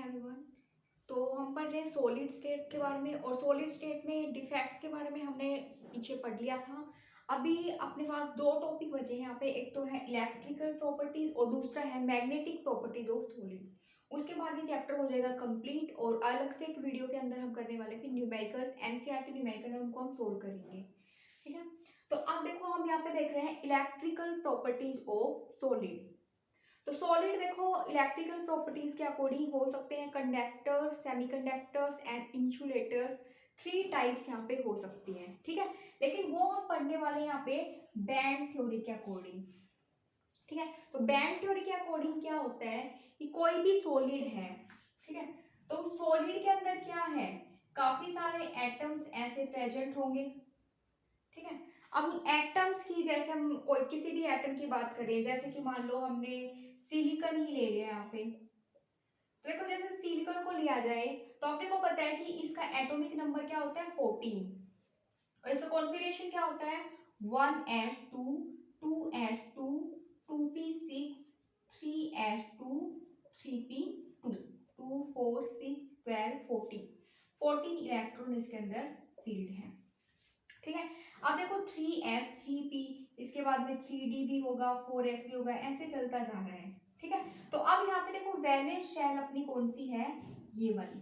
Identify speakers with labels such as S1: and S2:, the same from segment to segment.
S1: Everyone. तो हम पढ़ रहे हैं सॉलिड स्टेट के बारे में, और सॉलिड स्टेट में डिफेक्ट्स के बारे में हमने पीछे पढ़ लिया था। अभी अपने पास दो टॉपिक बचे हैं यहाँ पे, एक तो है इलेक्ट्रिकल प्रॉपर्टीज और दूसरा है मैग्नेटिक प्रॉपर्टीज ऑफ सॉलिड्स। उसके बाद ये चैप्टर हो जाएगा कंप्लीट, और अलग से एक वीडियो के अंदर हम करने वाले हैं न्यूमेरिकल्स, एनसीईआरटी न्यूमेरिकल है, उनको हम सोल्व करेंगे। ठीक है, तो अब देखो हम यहाँ पे देख रहे हैं इलेक्ट्रिकल प्रॉपर्टीज ऑफ सॉलिड। तो सॉलिड देखो इलेक्ट्रिकल प्रॉपर्टीज के अकॉर्डिंग हो सकते हैं conductors, semiconductors and insulators. Three types यहाँ पे हो सकती हैं। ठीक है, लेकिन वो हम पढ़ने वाले हैं यहाँ पे बैंड थ्योरी के अकॉर्डिंग। ठीक है, तो बैंड थ्योरी के अकॉर्डिंग क्या होता है कि कोई भी सॉलिड है, ठीक है, तो सॉलिड के अंदर क्या है, काफी सारे एटम्स ऐसे प्रेजेंट होंगे। ठीक है, अब उन एटम्स की, जैसे हम कोई किसी भी एटम की बात करें, जैसे कि मान लो हमने सिलिकॉन ही ले लिया यहाँ पे, तो देखो जैसे सिलिकॉन को लिया जाए तो अपने को पता है कि इसका एटॉमिक नंबर क्या होता है 14, और इसका कॉन्फ़िगरेशन क्या होता है 1s2 2s2 2p6 3s2 3p2 2 4 6 12 14 14 electron इसके अंदर फील्ड है। ठीक है, अब देखो 3s 3p, इसके बाद में 3d भी होगा, 4s भी होगा, ऐसे चलता जा रहा है। ठीक है, तो अब यहाँ पे देखो वैलेंस शेल अपनी कौन सी है, ये वाली।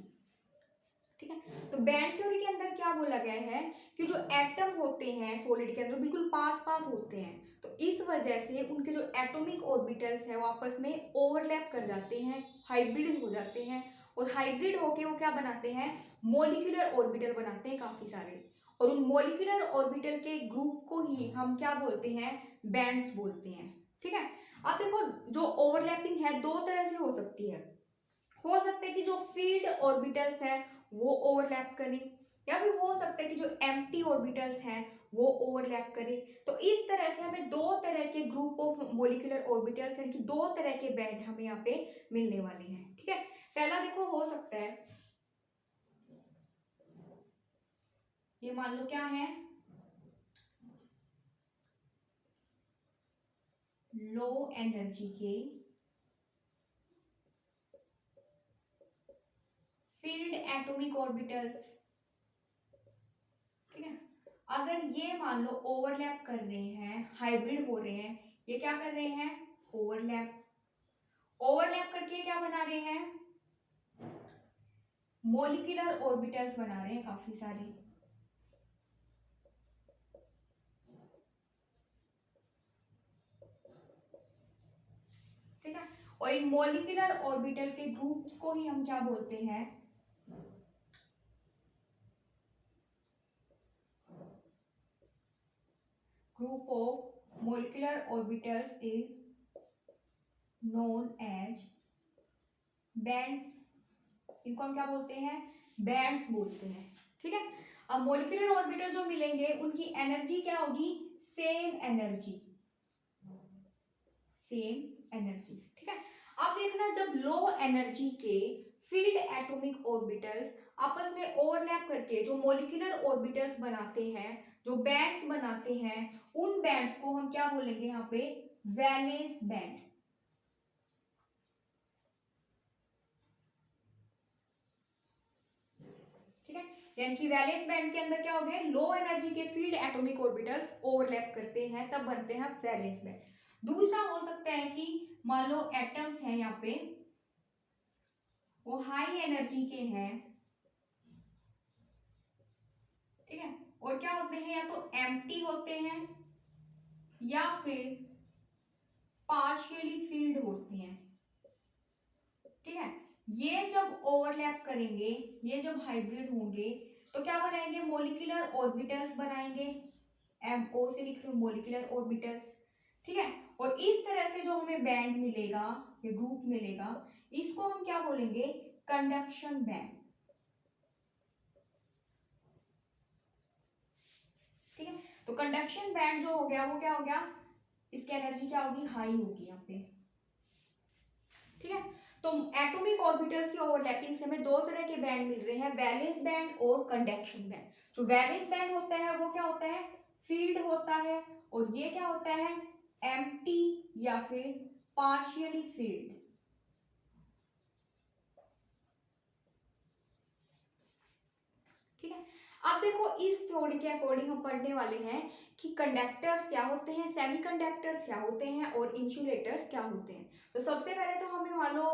S1: ठीक है, तो बैंड थ्योरी के अंदर क्या बोला गया है कि जो एटम होते हैं सॉलिड के अंदर बिल्कुल पास पास होते हैं, तो इस वजह से उनके जो एटॉमिक ऑर्बिटल्स है वो आपस में ओवरलैप कर जाते हैं, हाइब्रिड हो जाते हैं, और हाइब्रिड होके वो क्या बनाते हैं, मॉलिक्यूलर ऑर्बिटल बनाते हैं काफी सारे, और उन मॉलिक्यूलर ऑर्बिटल के ग्रुप को ही हम क्या बोलते हैं, बैंड्स बोलते हैं। ठीक है, अब देखो जो ओवरलैपिंग है दो तरह से हो सकती है। हो सकता है कि जो फील्ड ऑर्बिटल्स है वो ओवरलैप करें, या फिर हो सकता है कि जो एम्प्टी ऑर्बिटल्स हैं वो ओवरलैप करें। तो इस तरह से हमें दो तरह के ग्रुप ऑफ मॉलिक्यूलर ऑर्बिटल्स यानी कि दो तरह के बैंड हमें यहाँ पे मिलने वाले हैं। ठीक है, पहला देखो हो सकता है, ये मान लो क्या है, लो एनर्जी के फील्ड एटॉमिक ऑर्बिटल्स। ठीक है, अगर ये मान लो ओवरलैप कर रहे हैं, हाइब्रिड हो रहे हैं, ये क्या कर रहे हैं, ओवरलैप। ओवरलैप करके क्या बना रहे हैं, मॉलिक्यूलर ऑर्बिटल्स बना रहे हैं काफी सारे। ठीक है, और इन मॉलिक्यूलर ऑर्बिटल के ग्रुप्स को ही हम क्या बोलते हैं, group of molecular orbitals is known as bands. इनको हम क्या बोलते हैं, बैंड्स बोलते हैं। ठीक है, अब मॉलिक्यूलर ऑर्बिटल जो मिलेंगे उनकी एनर्जी क्या होगी, सेम एनर्जी, सेम एनर्जी। ठीक है, अब देखना जब लो एनर्जी के फील्ड एटॉमिक ऑर्बिटल्स आपस में ओवरलैप करके जो मॉलिक्यूलर ऑर्बिटल्स बनाते हैं, जो बैंड्स बनाते हैं, उन बैंड्स को हम क्या बोलेंगे यहाँ पे, वैलेंस बैंड। ठीक है, यानी कि वैलेंस बैंड के अंदर क्या हो गया, लो एनर्जी के फील्ड एटॉमिक ऑर्बिटल्स ओवरलैप करते हैं, तब बनते हैं वैलेंस बैंड। दूसरा हो सकता है कि मान लो एटम्स हैं यहाँ पे, वो हाई एनर्जी के हैं। ठीक है, और क्या होते हैं, या तो एम्प्टी होते हैं या फिर पार्शियली फील्ड होते हैं। ठीक है, ये जब ओवरलैप करेंगे, ये जब हाइब्रिड होंगे, तो क्या बनाएंगे, मॉलिक्यूलर ऑर्बिटल्स बनाएंगे, MO से लिख लो मॉलिक्यूलर ऑर्बिटल्स। ठीक है, और इस तरह से जो हमें बैंड मिलेगा, ये ग्रुप मिलेगा, इसको हम क्या बोलेंगे, कंडक्शन बैंड। ठीक है, तो कंडक्शन बैंड जो हो गया वो क्या हो गया, इसकी एनर्जी क्या होगी, हाई होगी यहाँ पे। ठीक है, तो एटॉमिक ऑर्बिटल्स की ओवरलैपिंग से हमें दो तरह के बैंड मिल रहे हैं, वैलेंस बैंड और कंडक्शन बैंड। जो वैलेंस बैंड होता है वो क्या होता है, फील्ड होता है, और ये क्या होता है, एम्प्टी या फिर पार्शियली फील्ड। अब देखो इस थ्योरी के अकॉर्डिंग हम पढ़ने वाले हैं कि कंडक्टर्स क्या होते हैं, सेमीकंडक्टर्स क्या होते हैं और इंसुलेटर्स क्या होते हैं। तो सबसे पहले तो हमें मान लो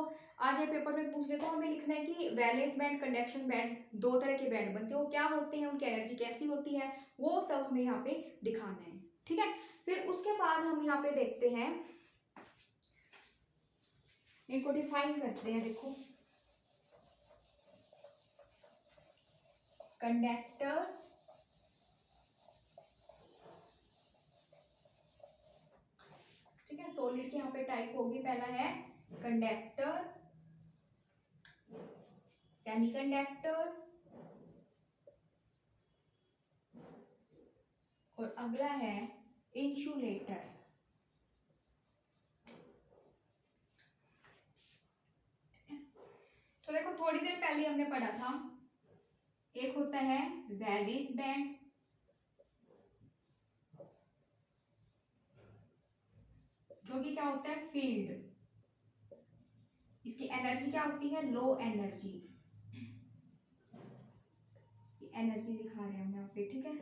S1: आज ये पेपर में पूछ ले तो हमें लिखना है कि वैलेंस बैंड कंडक्शन बैंड, दो तरह के बैंड बनते हैं, वो क्या होते हैं, उनकी एनर्जी कैसी होती है, वो सब हमें यहाँ पे दिखाना है। ठीक है, फिर उसके बाद हम यहाँ पे देखते हैं, इनको डिफाइन करते हैं। देखो कंडक्टर्स, ठीक है, सॉलिड की यहाँ पे टाइप होगी, पहला है कंडक्टर, सेमीकंडक्टर और अगला है इंसुलेटर। तो देखो थोड़ी देर पहले हमने पढ़ा था, एक होता है वैलेंस बैंड, जो कि क्या होता है फील्ड, इसकी एनर्जी क्या होती है, लो एनर्जी, एनर्जी दिखा रहे हैं हम यहाँ पे। ठीक है,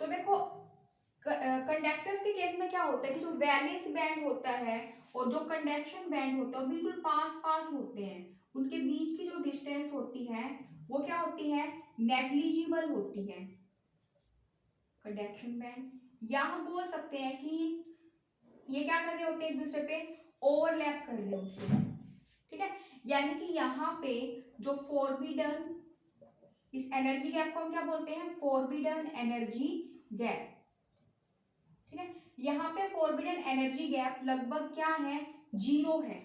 S1: तो देखो कंडक्टर्स के केस में क्या होता है कि जो वैलेंस बैंड होता है और जो कंडक्शन बैंड होता है बिल्कुल पास पास होते हैं, उनके बीच की जो डिस्टेंस होती है वो क्या होती है, नेग्लिजिबल होती है। कंडक्शन बैंड या हम बोल सकते हैं कि ये क्या कर रहे होते हैं, एक दूसरे पे ओवरलैप कर रहे होते हैं। ठीक है, यानी कि यहाँ पे जो फॉरबिडन, इस एनर्जी गैप को हम क्या बोलते हैं, फॉरबिडन एनर्जी गैप। ठीक है, यहाँ पे फॉरबिडन एनर्जी गैप लगभग क्या है, 0 है।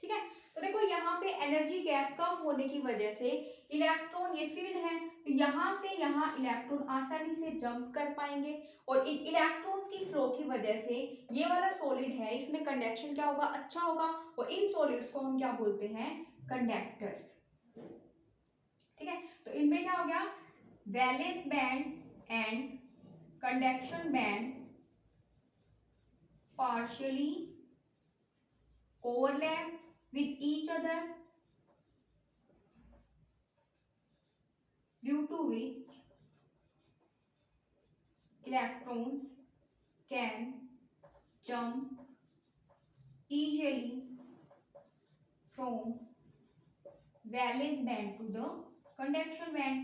S1: ठीक है, तो देखो यहाँ पे एनर्जी गैप कम होने की वजह से इलेक्ट्रॉन, ये फील्ड है, तो यहाँ से यहाँ इलेक्ट्रॉन आसानी से जंप कर पाएंगे और इन इलेक्ट्रॉन्स की फ्लो की वजह से ये वाला सॉलिड है, इसमें कंडक्शन क्या होगा, अच्छा होगा, और इन सॉलिड्स को हम क्या बोलते हैं, कंडक्टर्स। ठीक है, तो इनमें क्या हो गया, valence band and conduction band partially overlap with each other, due to which electrons can jump easily from valence band to the conduction band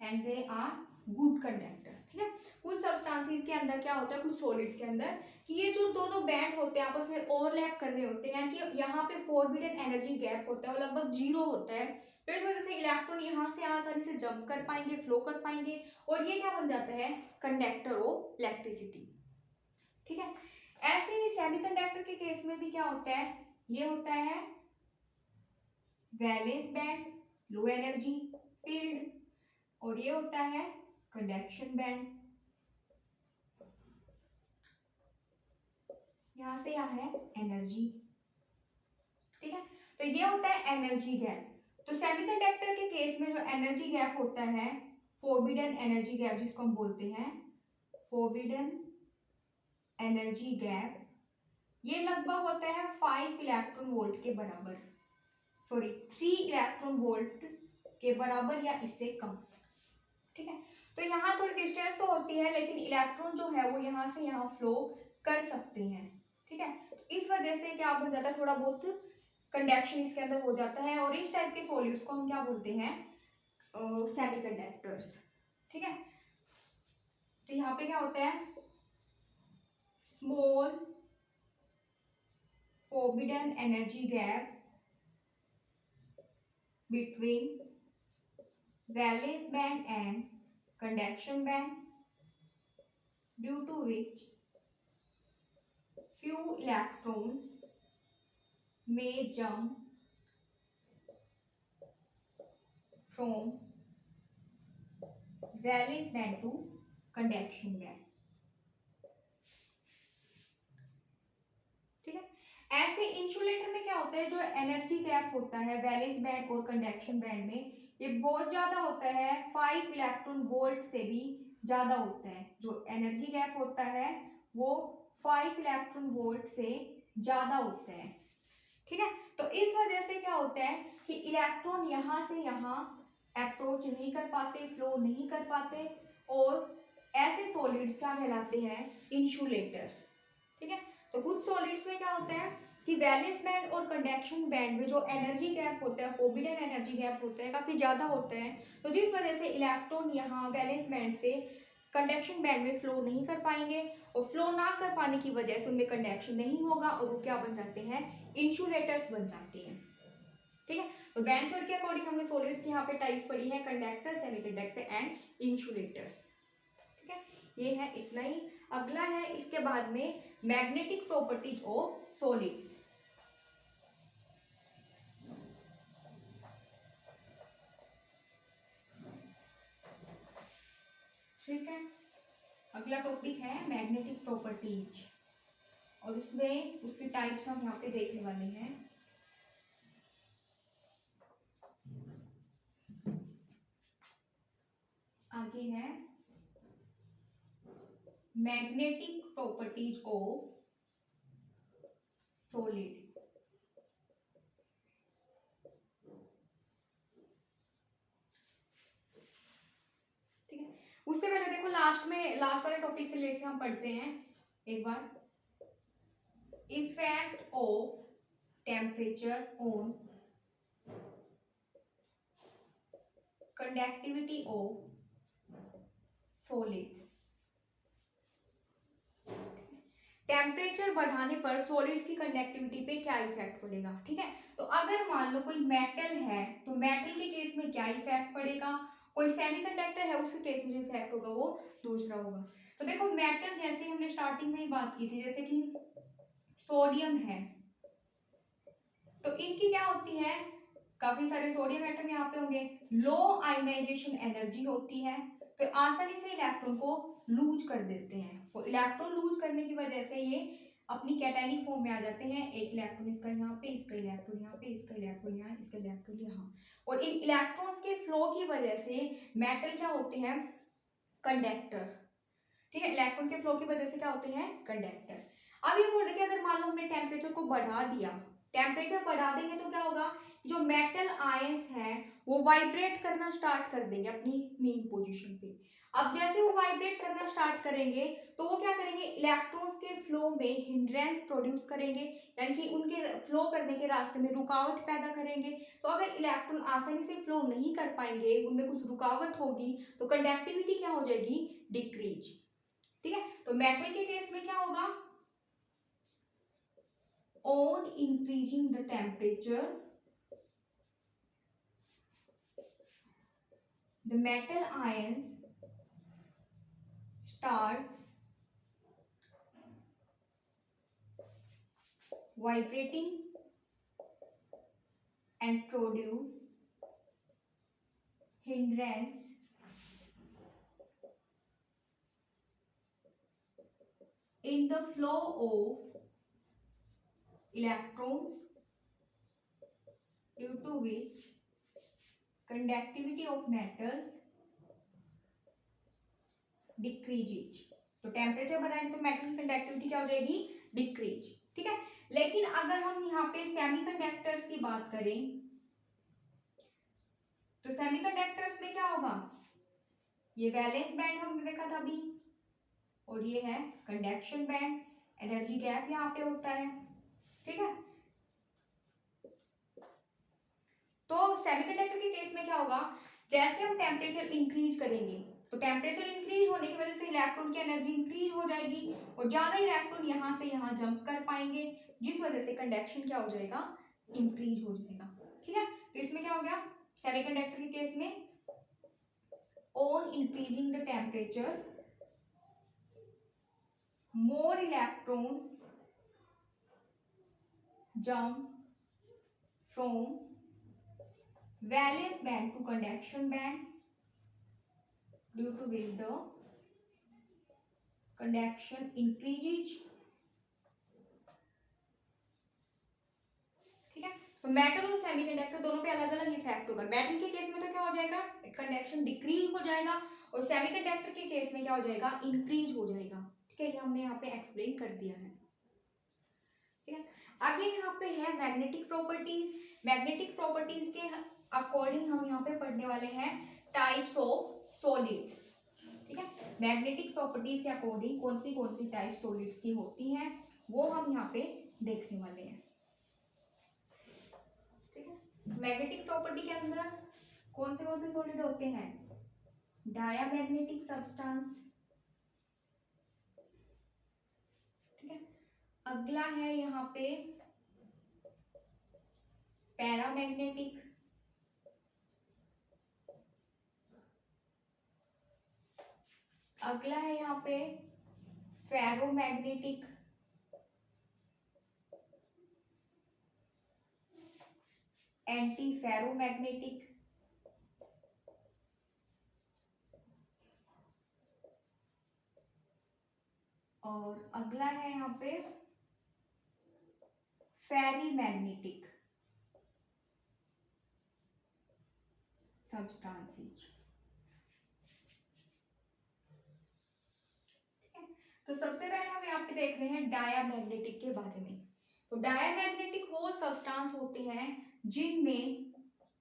S1: and they are good conductor। ठीक है, कुछ सब्सटेंसेस के अंदर क्या होता है, कुछ सॉलिड्स के अंदर, कि ये जो दोनों बैंड होते हैं आपस में ओवरलैप कर रहे होते हैं, यानी कि यहाँ पे फॉरबिडन एनर्जी गैप होता है वो लगभग 0 होता है, तो इस वजह से इलेक्ट्रॉन यहाँ से आसानी से जंप कर पाएंगे, फ्लो कर पाएंगे, और ये क्या बन जाता है, कंडक्टर ऑफ इलेक्ट्रिसिटी। ठीक है, ऐसे ही सेमीकंडक्टर के केस में भी क्या होता है, ये होता है valence band, low energy field, और ये होता है कंडक्शन बैंड, यहां से यहां है एनर्जी। ठीक है, तो ये होता है एनर्जी गैप। तो सेमीकंडक्टर के केस में जो एनर्जी गैप होता है, फोरबिडन एनर्जी गैप जिसको हम बोलते हैं, फोरबिडन एनर्जी गैप, ये लगभग होता है 5 इलेक्ट्रॉन वोल्ट के बराबर, सॉरी 3 इलेक्ट्रॉन वोल्ट के बराबर या इससे कम। ठीक है, तो यहाँ थोड़ी डिस्टेंस तो होती है लेकिन इलेक्ट्रॉन जो है वो यहाँ से यहाँ फ्लो कर सकते हैं। ठीक है, तो इस वजह से क्या बन जाता है, थोड़ा बहुत कंडक्शन इसके अंदर हो जाता है, और इस टाइप के सॉलिड्स को हम क्या बोलते हैं, सेमीकंडक्टर्स। ठीक है, तो यहाँ पे क्या होता है, small forbidden energy gap between valence band and conduction band, due to which few electrons may jump from valence band to conduction band। ठीक है, ऐसे इंसुलेटर में क्या होता है, जो एनर्जी गैप होता है वैलेंस बैंड और कंडक्शन बैंड में, ये बहुत ज्यादा होता है, 5 इलेक्ट्रॉन वोल्ट से भी ज्यादा होता है। जो एनर्जी गैप होता है वो 5 इलेक्ट्रॉन वोल्ट से ज्यादा होता है। ठीक है, तो इस वजह से क्या होता है कि इलेक्ट्रॉन यहाँ से यहाँ अप्रोच नहीं कर पाते, फ्लो नहीं कर पाते, और ऐसे सॉलिड्स क्या कहलाते हैं, इंसुलेटर्स। ठीक है, तो कुछ सॉलिड्स में क्या होता है कि वैलेंस बैंड और कंडक्शन बैंड में जो एनर्जी गैप होता है, फोर्बिडन एनर्जी गैप होता है, काफी ज्यादा होता है, तो जिस वजह से इलेक्ट्रॉन यहाँ वैलेंस बैंड से कंडक्शन बैंड में फ्लो नहीं कर पाएंगे, और फ्लो ना कर पाने की वजह से उनमें कंडक्शन नहीं होगा, और वो क्या बन जाते हैं, इंसुलेटर्स बन जाते हैं। ठीक है, तो बैंड थ्योरी के अकॉर्डिंग हमने सॉलिड्स की यहाँ पे टाइप्स पढ़ी है, कंडक्टर, सेमीकंडक्टर एंड इंसुलेटर्स। ठीक है, ये है इतना ही। अगला है इसके बाद में मैग्नेटिक प्रॉपर्टीज ऑफ सॉलिड्स। ठीक है, अगला टॉपिक है मैग्नेटिक प्रॉपर्टीज, और उसमें उसके टाइप्स हम यहाँ पे देखने वाले हैं। आगे है मैग्नेटिक प्रॉपर्टीज ऑफ सॉलिड। ठीक है, उससे पहले देखो लास्ट वाले टॉपिक से लेकर हम पढ़ते हैं एक बार, effect of temperature on conductivity of solids. Temperature बढ़ाने पर सॉलिड्स की कंडक्टिविटी पे क्या इफेक्ट पड़ेगा। ठीक है, तो अगर मान लो कोई मेटल है तो मेटल के केस में क्या इफेक्ट पड़ेगा, कोई सेमीकंडक्टर है उसके केस में जो इफेक्ट होगा वो दूसरा होगा। तो देखो मेटल जैसे हमने स्टार्टिंग में ही बात की थी, जैसे कि सोडियम है, तो इनकी क्या होती है, काफी सारे सोडियम एटम यहाँ पे होंगे, लो आयनाइजेशन एनर्जी होती है, तो आसानी से इलेक्ट्रॉन को लूज कर देते हैं। वो इलेक्ट्रॉन लूज करने की वजह से ये अपनी कैटायनिक फॉर्म में आ जाते हैं, एक इलेक्ट्रॉन इसका यहाँ पे, इसका इलेक्ट्रॉन यहाँ पे, इसका इलेक्ट्रॉन यहाँ, इसका इलेक्ट्रॉन यहाँ, और इन इलेक्ट्रॉन्स के फ्लो की वजह से मेटल क्या होते हैं, कंडक्टर। ठीक है, इलेक्ट्रॉन के फ्लो की वजह से क्या होते हैं, कंडक्टर। अब ये बोल रहे कि अगर मान लो हमने टेम्परेचर को बढ़ा दिया, टेम्परेचर बढ़ा देंगे तो क्या होगा, जो मेटल आयंस हैं वो वाइब्रेट करना स्टार्ट कर देंगे अपनी मेन पोजीशन पे। अब जैसे वो वाइब्रेट करना स्टार्ट करेंगे तो वो क्या करेंगे, इलेक्ट्रॉन्स के फ्लो में हिंड्रेंस प्रोड्यूस करेंगे, यानी कि उनके फ्लो करने के रास्ते में रुकावट पैदा करेंगे। तो अगर इलेक्ट्रॉन आसानी से फ्लो नहीं कर पाएंगे, उनमें कुछ रुकावट होगी, तो कंडक्टिविटी क्या हो जाएगी, डिक्रीज। ठीक है, तो मेटल के केस में क्या होगा, on increasing the temperature the metal ions starts vibrating and produce hindrance in the flow of electrons, due to which conductivity of metals decreases। तो टेम्परेचर बढ़ाएंगे तो मेटल की कंडक्टिविटी क्या हो जाएगी, डिक्रीज। ठीक है, लेकिन अगर हम यहाँ पे सेमीकंडक्टर्स की बात करें तो सेमीकंडक्टर्स में क्या होगा, ये वैलेंस बैंड हमने देखा था अभी, और ये है कंडक्शन बैंड, एनर्जी गैप यहाँ पे होता है। ठीक है, तो सेमीकंडक्टर के केस में क्या होगा, जैसे हम टेम्परेचर इंक्रीज करेंगे तो टेम्परेचर इंक्रीज होने की वजह से इलेक्ट्रॉन की एनर्जी इंक्रीज हो जाएगी, और ज्यादा इलेक्ट्रॉन यहाँ से यहाँ जंप कर पाएंगे, जिस वजह से कंडक्शन क्या हो जाएगा, इंक्रीज हो जाएगा। ठीक है, तो इसमें क्या हो गया, सेमीकंडक्टर के केस में on increasing the temperature more electrons jump from valence band to conduction band, due to which the conduction increases। ठीक है, तो मेटल और सेमीकंडक्टर दोनों पे अलग अलग इफेक्ट होगा। मेटल के केस में तो क्या हो जाएगा, कंडक्शन डिक्रीज हो जाएगा, और सेमीकंडक्टर के केस में क्या हो जाएगा, इंक्रीज हो जाएगा। ठीक है, ये हमने यहाँ पे एक्सप्लेन कर दिया है। ठीक है, आगे यहाँ पे है मैग्नेटिक प्रॉपर्टीज। मैग्नेटिक प्रॉपर्टीज के अकॉर्डिंग हम यहाँ पे पढ़ने वाले हैं टाइप्स ऑफ सॉलिड्स। ठीक है, मैग्नेटिक प्रॉपर्टीज के अकॉर्डिंग कौन सी टाइप सॉलिड्स की होती हैं वो हम यहाँ पे देखने वाले हैं। ठीक है, मैग्नेटिक प्रॉपर्टी के अंदर कौन से सॉलिड होते हैं? Diamagnetic substance. ठीक है, अगला है यहाँ पे पैरामैग्नेटिक। अगला है यहाँ पे फेरोमैग्नेटिक। Anti ferromagnetic. और अगला है यहाँ पे फेरीमैग्नेटिक सब्सटेंसेस। तो सबसे पहले हम यहाँ पे देख रहे हैं डायामैग्नेटिक के बारे में। तो डायामैग्नेटिक वो सब्सटेंस होते हैं जिनमें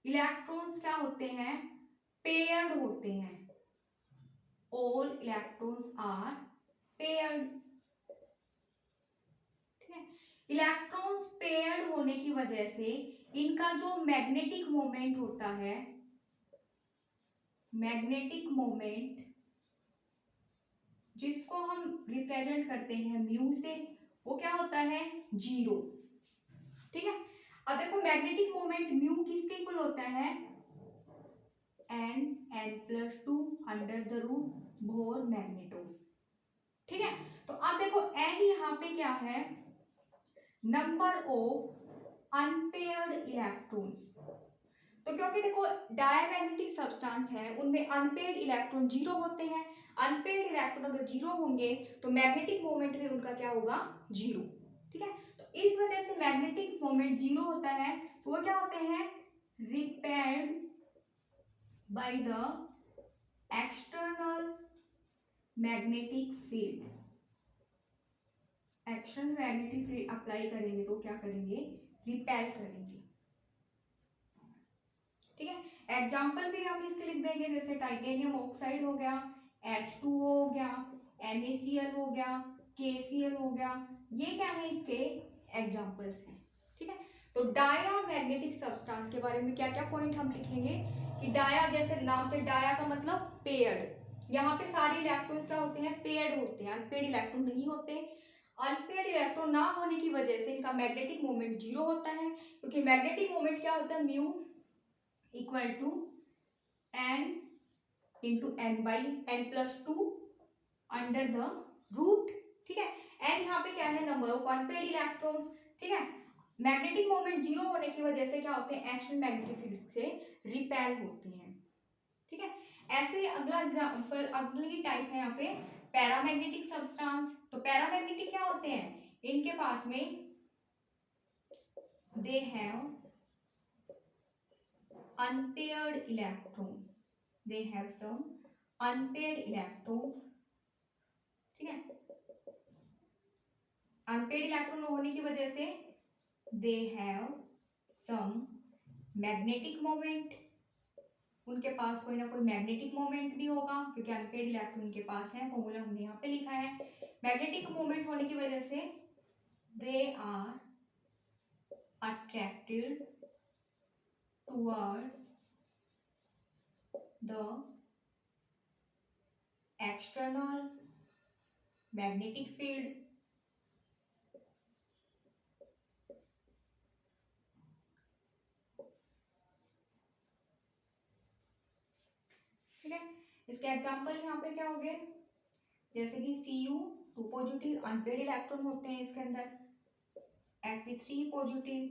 S1: इलेक्ट्रॉन्स क्या होते हैं? पेयर्ड होते हैं। All electrons are paired. ठीक है, इलेक्ट्रॉन्स पेयर्ड होने की वजह से इनका जो मैग्नेटिक मोमेंट होता है, मैग्नेटिक मोमेंट जिसको हम रिप्रेजेंट करते हैं म्यू से, वो क्या होता है? जीरो। ठीक है, अब देखो मैग्नेटिक मोमेंट म्यू किसके इक्वल होता है? n+2 under the root Bohr magneton. ठीक है, तो अब देखो n यहाँ पे क्या है? Number of unpaired electrons. तो क्योंकि देखो डायमैग्नेटिक सब्सटेंस है उनमें अनपेयर्ड इलेक्ट्रॉन जीरो होते हैं। अनपेयर्ड इलेक्ट्रॉन अगर जीरो होंगे तो मैग्नेटिक मोमेंट भी उनका क्या होगा? जीरो। ठीक है, तो इस वजह से मैग्नेटिक मोमेंट जीरो होता है तो वो क्या होते हैं? Repelled by the external magnetic field. External magnetic field apply करेंगे तो क्या करेंगे? रिपेल करेंगे। ठीक है, एग्जाम्पल भी हम इसके लिख देंगे, जैसे टाइटेनियम ऑक्साइड हो गया, H2O हो गया, NaCl हो गया, KCl हो गया, ये क्या है? इसके एग्जाम्पल्स हैं। ठीक है, तो डाया मैग्नेटिक सब्सटेंस के बारे में क्या क्या पॉइंट हम लिखेंगे कि डाया, जैसे नाम से डाया का मतलब पेयर्ड। यहाँ पे सारे इलेक्ट्रॉन्स क्या होते हैं? पेयर्ड होते हैं, अनपेयर्ड इलेक्ट्रॉन नहीं होते। अनपेयर्ड इलेक्ट्रॉन ना होने की वजह से इनका मैग्नेटिक मोमेंट जीरो होता है, क्योंकि मैग्नेटिक मोमेंट क्या होता है? Mu equal to n into n+2 under the root. ठीक है, n यहाँ पे क्या है? Number of unpaired electrons. ठीक है, मैग्नेटिक मोमेंट जीरो होने की वजह से क्या होते हैं? एक्शन मैग्नेटिक फील्ड से रिपेल होते हैं। ठीक है, ऐसे अगला एग्जांपल, अगली टाइप है यहाँ पे पैरामैग्नेटिक सब्सटेंस। तो पैरामैग्नेटिक क्या होते हैं? इनके पास में they have unpaired electron, they have some unpaired electrons। ठीक है, unpaired इलेक्ट्रॉन होने की वजह से they have some magnetic moment, उनके पास कोई ना कोई मैग्नेटिक मोमेंट भी होगा, क्योंकि अनपेयर्ड इलेक्ट्रॉन उनके पास है। फॉर्मूला हमने यहाँ पे लिखा है। मैग्नेटिक मोमेंट होने की वजह से they are attracted towards the external magnetic field। ठीक है, इसके एग्जांपल यहाँ पे क्या हो गए? जैसे कि Cu 2 पॉजिटिव अनपेयर्ड इलेक्ट्रॉन होते हैं इसके अंदर, Fe3 पॉजिटिव,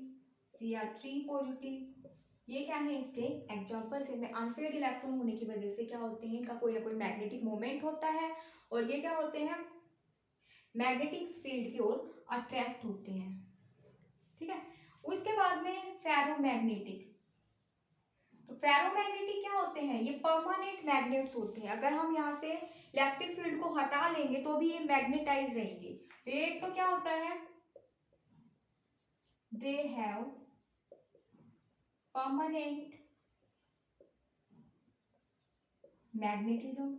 S1: Cr3 पॉजिटिव, ये क्या है? इसके एग्जांपल्स। इनमें अनपेयर्ड इलेक्ट्रॉन होने की वजह से क्या होते हैं? इनका कोई ना कोई मैग्नेटिक मोमेंट होता है और ये क्या होते हैं? मैग्नेटिक फील्ड की ओर अट्रैक्ट होते हैं। ठीक है, उसके बाद में फेरोमैग्नेटिक। तो फेरोमैग्नेटिक क्या होते हैं? ये परमानेंट मैग्नेट्स होते हैं। अगर हम यहाँ से इलेक्ट्रिक फील्ड को हटा लेंगे तो भी ये मैग्नेटाइज रहेंगे। तो एक तो क्या होता है? दे हैव परमानेंट मैग्नेटिज्म,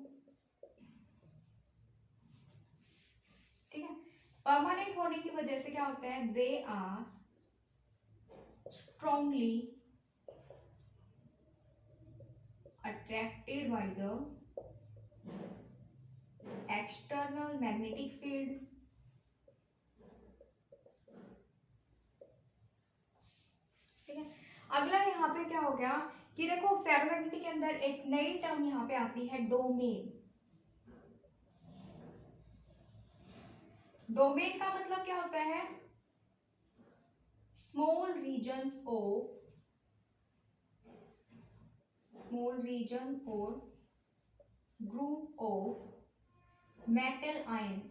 S1: ठीक है। परमानेंट होने की वजह से क्या होता है, they are strongly attracted by the external magnetic field, ठीक है। अगला यहाँ पे क्या हो गया कि देखो फेरोमैग्नेटिक के अंदर एक नई टर्म यहाँ पे आती है डोमेन। डोमेन का मतलब क्या होता है, स्मॉल रीजन और ग्रुप ऑफ मेटल आयंस,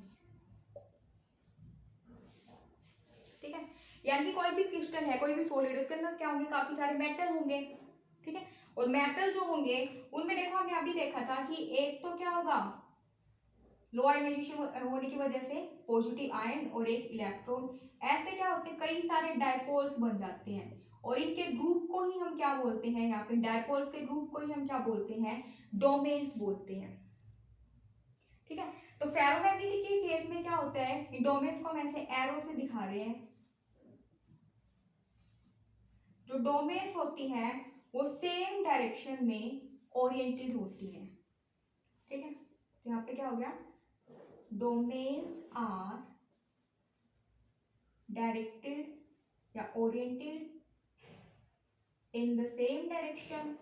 S1: ठीक है। यानी कि कोई भी क्रिस्टल है, कोई भी सॉलिड, उसके अंदर क्या होंगे, काफी सारे मेटल होंगे, ठीक है। और मेटल जो होंगे उनमें देखो हमने अभी देखा था कि एक तो क्या होगा, लो आयनाइजेशन होने की वजह से पॉजिटिव आयन और एक इलेक्ट्रॉन, ऐसे क्या होते हैं, कई सारे डायपोल्स बन जाते हैं और इनके ग्रुप को ही हम क्या बोलते हैं, यहाँ पे डायपोल्स के ग्रुप को ही हम क्या बोलते हैं, डोमेन्स बोलते हैं, ठीक है। तो फेरोमैग्नेटिक के केस में क्या होता है, डोमेन्स को हम ऐसे एरो से दिखा रहे हैं। जो डोमेन्स होती हैं वो सेम डायरेक्शन में ओरिएंटेड होती है, ठीक है। तो यहाँ पे क्या हो गया, डोमेन्स आर डायरेक्टेड या oriented in the same direction,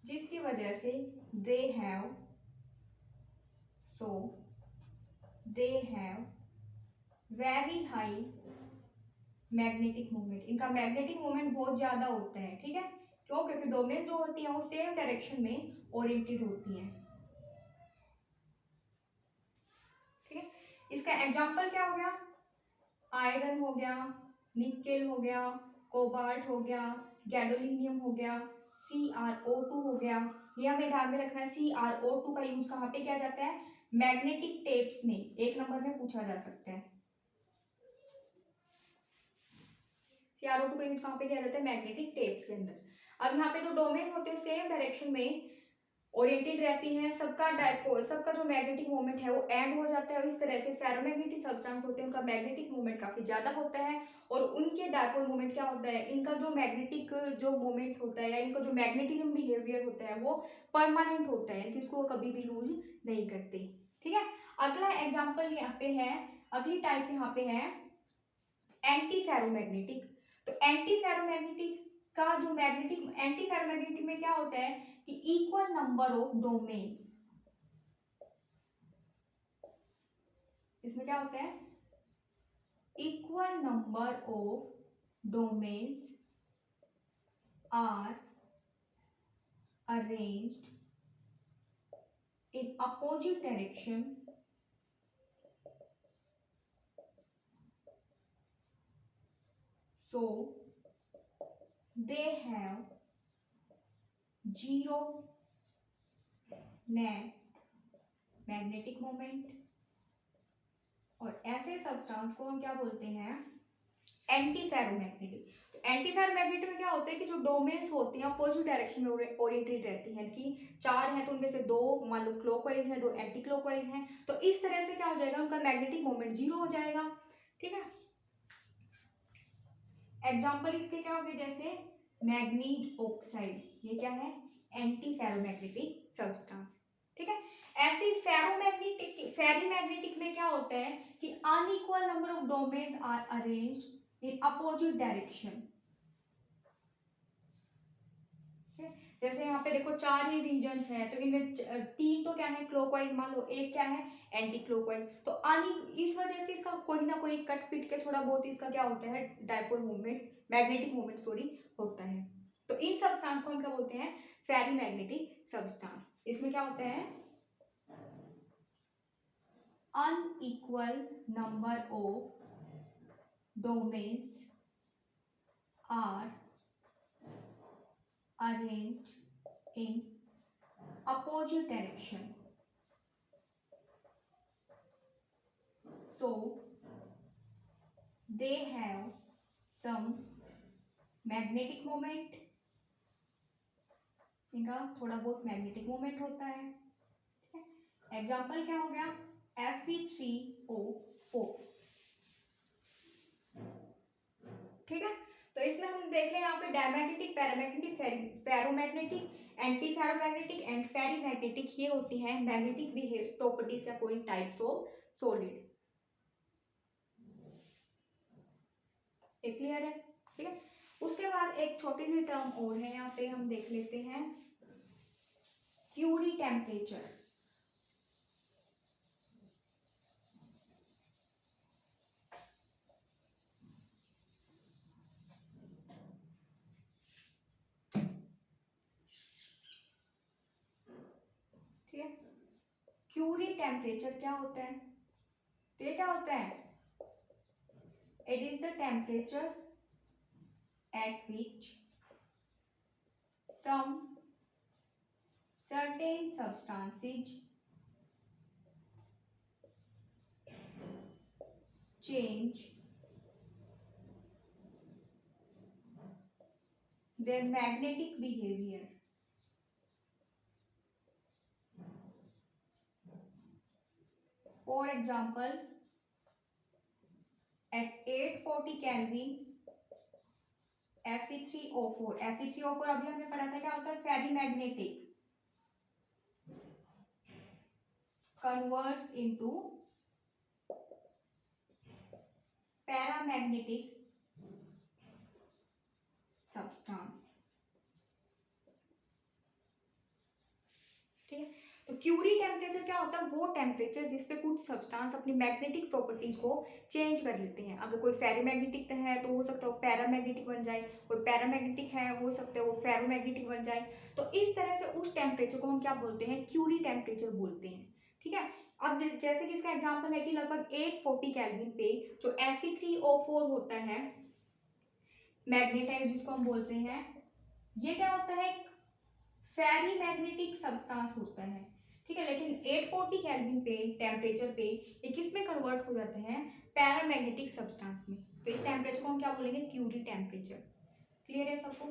S1: जिसकी वजह से they have very high magnetic moment, इनका मैग्नेटिक मोमेंट बहुत ज्यादा होता है, ठीक है। क्यों, क्योंकि डोमेन जो होती है वो सेम डायरेक्शन में ओरिएंटेड होती है, ठीक है। इसका एग्जांपल क्या हो गया, आयरन हो गया, निकेल हो गया, कोबाल्ट हो गया, गैडोलीनियम हो गया, CrO2 हो गया। ये हमें ध्यान में रखना है, CrO2 का यूज कहाँ पे किया जाता है, मैग्नेटिक टेप्स में, एक नंबर में पूछा जा सकता है। CrO2 का यूज कहाँ पे किया जाता है, मैग्नेटिक टेप्स के अंदर। अब यहाँ पे जो डोमेन्स होते हैं सेम डायरेक्शन में ओरिएंटेड रहती हैं, सबका डायपोल, सबका जो मैग्नेटिक मोमेंट है वो एंड हो जाता है और इस तरह से फेरोमैग्नेटिक सब्सटेंस होते हैं उनका मैग्नेटिक मोमेंट काफी ज्यादा होता है और उनके डायपोल मोमेंट क्या होता है, इनका जो मैग्नेटिक जो मोमेंट होता है या इनका जो मैग्नेटिज्म बिहेवियर होता है वो परमानेंट होता है, कि उसको कभी भी लूज नहीं करते, ठीक है। अगला एग्जाम्पल यहाँ पे है, अगली टाइप यहाँ पे है एंटी फेरोमैग्नेटिक। तो एंटी फेरोमैग्नेटिक का जो मैग्नेटिक, एंटी फेरोमैग्नेटिक में क्या होता है कि इक्वल नंबर ऑफ डोमेन्स, इसमें क्या होता है, equal number of domains are arranged in opposite direction so they have zero net magnetic moment, और ऐसे सब्सटेंस को हम क्या बोलते हैं, एंटी फेरोमैग्नेटिक। तो एंटी फेरोमैग्नेटिक में क्या होता है कि जो डोमेन्स होती हैं अपोजिट डायरेक्शन में ओरिएंटेड रहती हैं, कि चार हैं तो उनमें से दो मान लो क्लॉकवाइज हैं, दो एंटी क्लॉकवाइज हैं, तो इस तरह से क्या हो जाएगा, उनका मैग्नेटिक मोमेंट जीरो हो जाएगा, ठीक है। एग्जाम्पल इसके क्या हो गए, जैसे मैग्नीज ऑक्साइड, ये क्या है, एंटी फेरोमैग्नेटिक सब्सटेंस, ठीक है। ऐसे फेरीमैग्नेटिक में क्या होता है कि unequal number of domains are arranged in opposite direction, जैसे यहाँ पे देखो चार ही रीजन्स हैं तो इनमें तीन तो क्या है क्लॉकवाइज, मान लो एक क्या है एंटी क्लॉकवाइज, तो इस वजह से इसका कोई ना कोई कट पिट के थोड़ा बहुत इसका क्या होता है, dipole movement, magnetic movement sorry होता है। तो इन सब्सटेंस को हम क्या बोलते हैं, फेरीमैग्नेटिक सब्सटेंस। इसमें क्या होता है, unequal number of domains are arranged in opposite direction so they have some magnetic moment इनका थोड़ा बहुत मैग्नेटिक मोमेंट होता है। एग्जाम्पल क्या हो गया, Fe3O4। ठीक है, तो इसमें हम देख लें यहाँ पे diamagnetic, paramagnetic, ferromagnetic, anti ferromagnetic and ferrimagnetic, ये होती हैं मैग्नेटिक बिहेव प्रॉपर्टीज या कोई टाइप्स ऑफ सॉलिड। ये क्लियर है? ठीक है, उसके बाद एक छोटी सी टर्म और है यहाँ पे, हम देख लेते हैं क्यूरी टेम्परेचर। ठीक है, क्यूरी टेम्परेचर क्या होता है? तो ये क्या होता है? It is the temperature at which some certain substances change their magnetic behavior. For example, at 840 Kelvin Fe3O4 अभी हमने पढ़ा था क्या होता है, फेरीमैग्नेटिक, converts into paramagnetic substance। ठीक है, तो क्यूरी टेम्परेचर क्या होता है? वो टेम्परेचर जिसपे कुछ सब्सटेंस अपनी मैग्नेटिक प्रॉपर्टीज को चेंज कर लेते हैं। अगर कोई फेरीमैग्नेटिक है तो हो सकता है वो पैरामैग्नेटिक बन जाए, कोई पैरामैग्नेटिक है हो सकता है वो फेरोमैग्नेटिक बन जाए। तो इस तरह से उस टेम्परेचर को हम क्या बोलते हैं? क्यूरी टेम्परेचर बोलते हैं। ठीक है, अब जैसे कि इसका एग्जाम्पल है कि लगभग 840 केल्विन पे जो Fe3O4 होता है मैग्नेटाइट जिसको हम बोलते हैं, ये क्या होता है? फेरी मैग्नेटिक सब्सटेंस होता है। ठीक है, लेकिन 840 केल्विन पे टेम्परेचर पे ये किस में कन्वर्ट हो जाते हैं? पैरामैग्नेटिक सब्सटेंस में। तो इस टेम्परेचर को हम क्या बोलेंगे? Curie temperature. क्लियर है सबको?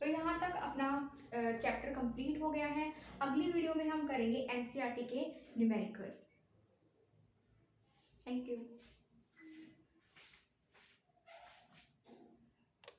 S1: तो यहाँ तक अपना चैप्टर कंप्लीट हो गया है। अगली वीडियो में हम करेंगे एनसीईआरटी के न्यूमेरिकल्स। Thank you.